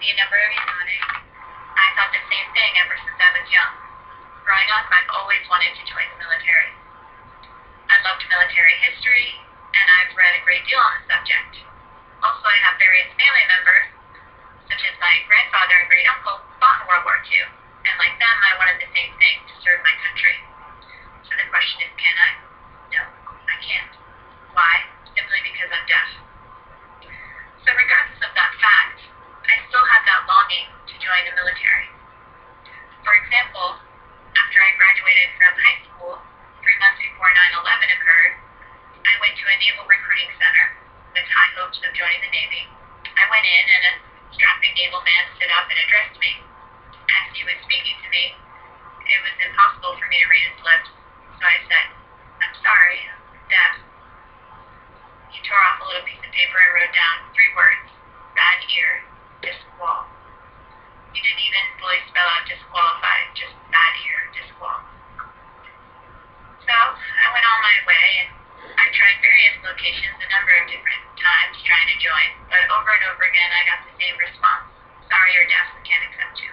see a number of you nodding. I thought the same thing ever since I was young. Growing up, I've always wanted to join the military. I loved military history, and I've read a great deal on the subject. Also, I have various family members, such as my grandfather and great uncle, who fought in World War II, and like them, I wanted the same thing, to serve my country. So the question is, can I? No, I can't. Why? Simply because I'm deaf. So regardless of that fact, I still have that longing to join the military. For example, after I graduated from high school, 3 months before 9/11 occurred, I went to a naval recruiting center with high hopes of joining the Navy. I went in and a strapping naval man stood up and addressed me. As he was speaking to me, it was impossible for me to read his lips, so I said, "I'm sorry, I'm deaf." He tore off a little piece of paper and wrote down 3 words, "bad ear, disqual." He didn't even fully spell out disqualified, just bad ear, disqual. So I went on my way, and I tried various locations a number of different times trying to join, but over and over again I got the same response: "Sorry, you're deaf, we can't accept you."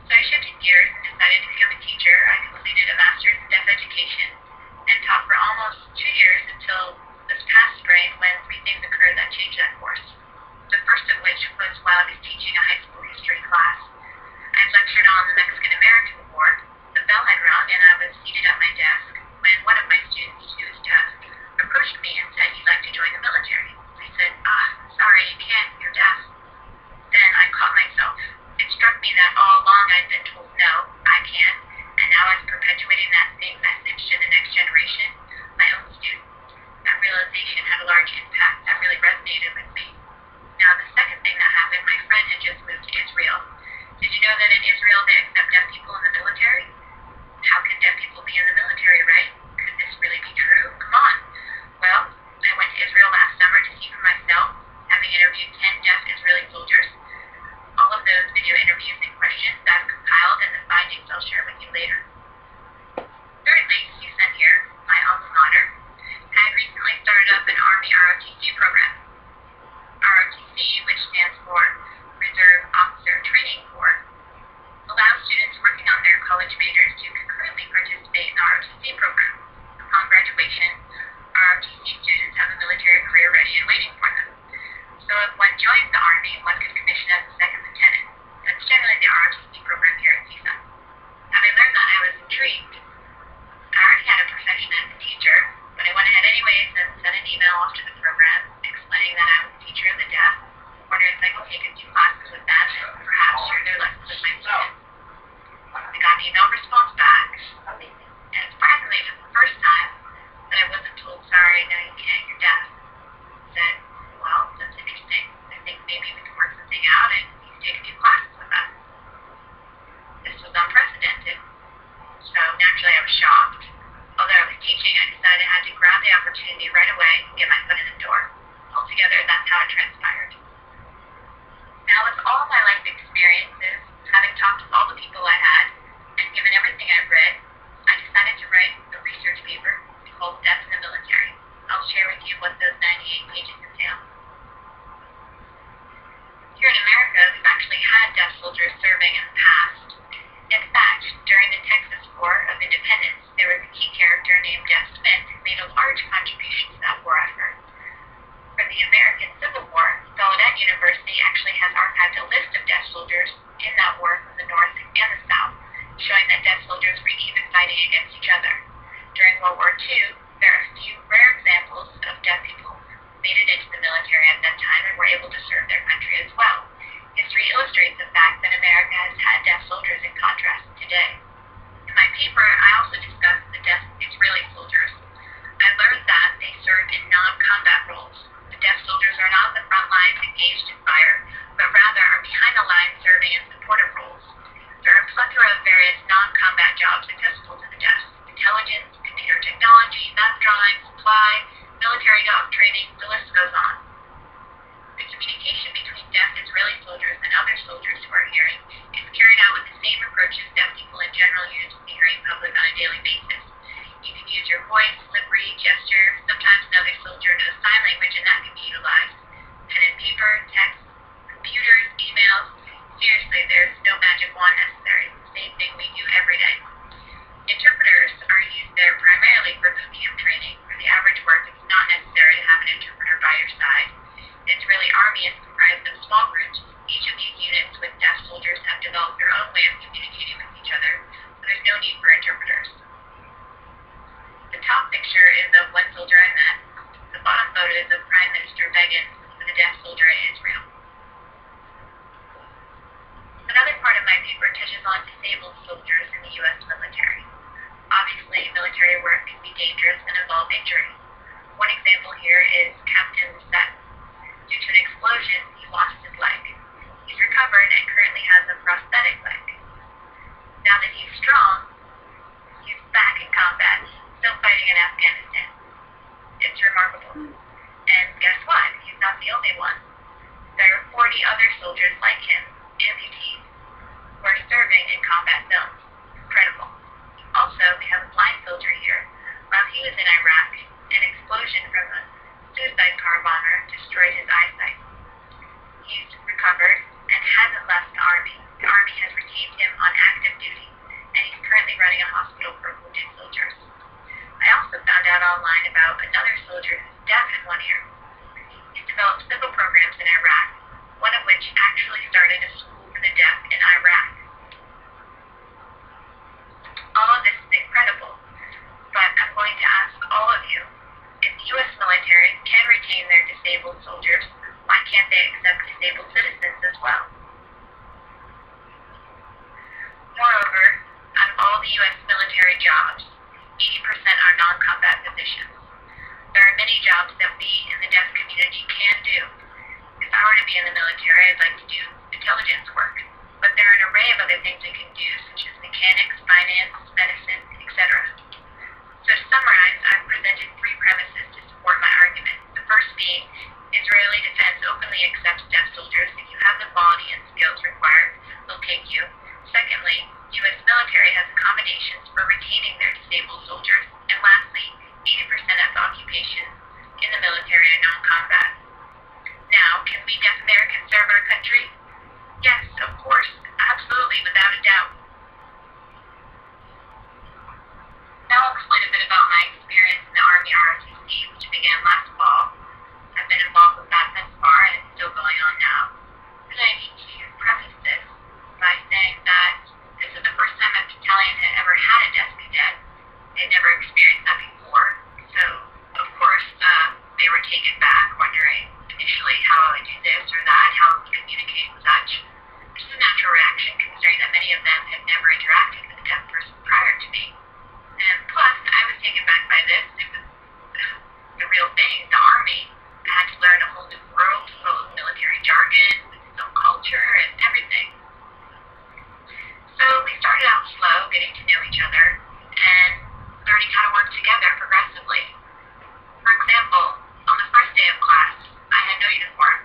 So I shifted gears and decided to become a teacher. I completed a master's in deaf education and taught for almost 2 years until this past spring when 3 things occurred that changed that course. The first of which was while I was teaching a high school history class. I lectured on the Mexican-American War. The bell had rung and I was seated at my desk when one of my students, who was deaf, approached me and said he'd like to join the military. I said, sorry, you can't, you're deaf." Then I caught myself. It struck me that all along I'd been told no, I can't, and now I was perpetuating that same message to the next generation, my own students. That realization had a large impact that really resonated with me. Now, the second thing that happened, my friend had just moved to Israel. Did you know that in Israel they accept deaf people in the military? How can deaf people be in the military, right? Could this really be true? Come on. Well, I went to Israel last summer to see for myself, having interviewed 10 deaf Israeli soldiers. All of those video interviews and questions I've compiled, and the findings I'll share with you later. Thirdly, CSUN here, my alma mater, had recently started up an Army ROTC program. ROTC, which stands for Reserve Officer Training Corps, allows students working on their college majors to concurrently participate in the ROTC program. Upon graduation, ROTC students have a military career ready and waiting for them. So if one joins the Army, one could commission as a second lieutenant. That's generally the ROTC program here at CSUN. Having learned that, I was intrigued. I already had a profession as a teacher, but I went ahead anyways and sent an email off to the program explaining that I was a teacher of the deaf, wondering if I could take a few classes with them and perhaps share their lessons with my students. I got an email response back, and surprisingly, it was the first time that I wasn't told, "Sorry, no, you can't, you're deaf." I said, "Well, that's interesting. I think maybe we can work something out and you can take a few classes with us." This was unprecedented, so naturally I was shocked. Although I was teaching, I decided I had to grab the opportunity right away and get my foot in the door. Altogether, that's how it transpired. Now, with all my life experiences, having talked with all the people I had, and given everything I've read, I decided to write a research paper called Deaf in the Military. I'll share with you what those 98 pages entail. Here in America, we've actually had deaf soldiers serving in the past. In fact, during the Texas War of Independence, there was a key character named Deaf Smith who made a large contribution to that war effort. For the American Civil War, Gallaudet University actually has archived a list of deaf soldiers in that war from the North and the South, showing that deaf soldiers were even fighting against each other. During World War II, there are a few rare examples of deaf people who made it into the military at that time and were able to serve their country as well. History illustrates the fact that America has had deaf soldiers in contrast to today. In my paper, I also discussed the deaf Israeli soldiers. I learned that they served in non-combat roles. The deaf soldiers are not on the front lines engaged in fire, but rather are behind the lines serving in supportive roles. There are a plethora of various non-combat jobs accessible to the deaf: intelligence, computer technology, map drawing, supply, military dog training, the list goes on. The communication between deaf Israeli soldiers and other soldiers who are hearing is carried out with the same approaches deaf people in general use with the hearing public on a daily basis. You can use your voice, lip read, gesture. Sometimes another soldier knows sign language and that can be utilized. Pen and paper, text, my paper touches on disabled soldiers in the U.S. military. Obviously, military work can be dangerous and involve injury. One example here is Captain Set. Due to an explosion, he lost his leg. He's recovered and currently has a prosthetic leg. Now that he's strong, he's back in combat, still fighting in Afghanistan. It's remarkable. And guess what? He's not the only one. There are 40 other soldiers like him, amputees, who are serving in combat zones. Incredible. Also, we have a blind soldier here. While he was in Iraq, an explosion from a suicide car bomber destroyed his eyesight. He's recovered and hasn't left the Army. The Army has retained him on active duty, and he's currently running a hospital for wounded soldiers. I also found out online about another soldier who's deaf in one ear. He's developed several programs in Iraq, one of which actually started a school for the deaf in Iraq. All of this is incredible, but I'm going to ask all of you, if the U.S. military can retain their disabled soldiers, why can't they accept disabled citizens as well? Moreover, out of all the U.S. military jobs, 80% are non-combat positions. There are many jobs that we in the deaf community can do. If I were to be in the military, I'd like to do intelligence work, but there are an array of other things we can do, such as mechanics, finance, medicine, etc. So to summarize, I've presented 3 premises to support my argument. The first being, Israeli defense openly accepts deaf soldiers. If you have the quality and skills required, they'll take you. Secondly, U.S. military has accommodations for retaining their disabled soldiers. And lastly, 80% of occupations in the military are non-combat. Now, can we deaf Americans serve our country? Yes, of course, absolutely, without a doubt. Now I'll explain a bit about my experience in the Army ROTC, which began last fall. I've been involved with that thus far, and it's still going on now. But I need to preface this by saying that this is the first time a battalion had ever had a deaf cadet. They'd never experienced that before, so of course they were taken back, wondering initially how I would do this or that, how I would communicate and such. Which is a natural reaction, considering that many of them had never interacted with a deaf person prior to me. And plus, I was taken back by this. It was the real thing, the Army. I had to learn a whole new world full of military jargon, with its own culture, and everything. So we started out slow, getting to know each other, and learning how to work together progressively. For example, on the first day of class, I had no uniform,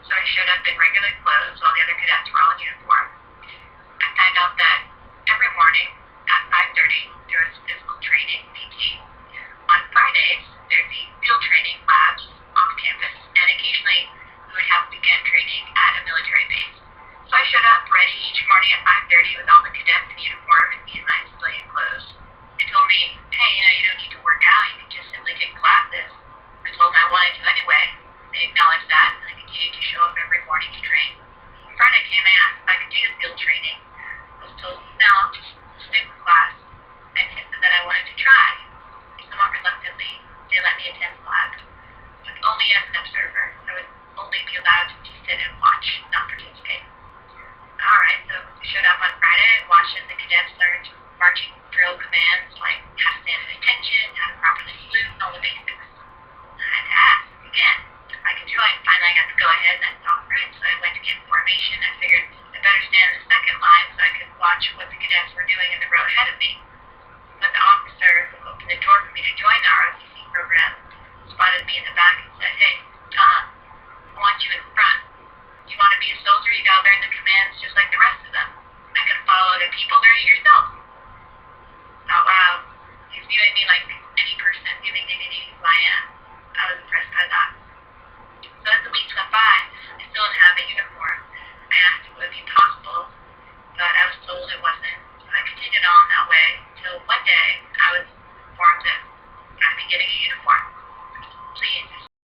so I showed up in regular clothes while the other cadets were all in uniform. I found out that every morning at 5:30 there was physical training, PT. On Fridays, there'd be field training labs off campus, and occasionally we would have weekend training at a military base. So I showed up ready each morning at 5:30 with all the cadets in uniform and me in my civilian clothes. They told me, hey, you don't need to work out, you can just simply take classes. I told them I wanted to anyway. They acknowledged that, and I continued to show up every morning to train. When Friday came, I asked if I could do the field training. I was told, no, just stick with class. I insisted that I wanted to try. Somewhat reluctantly, they let me attend class, but only as an observer. I would only be allowed to sit and watch, not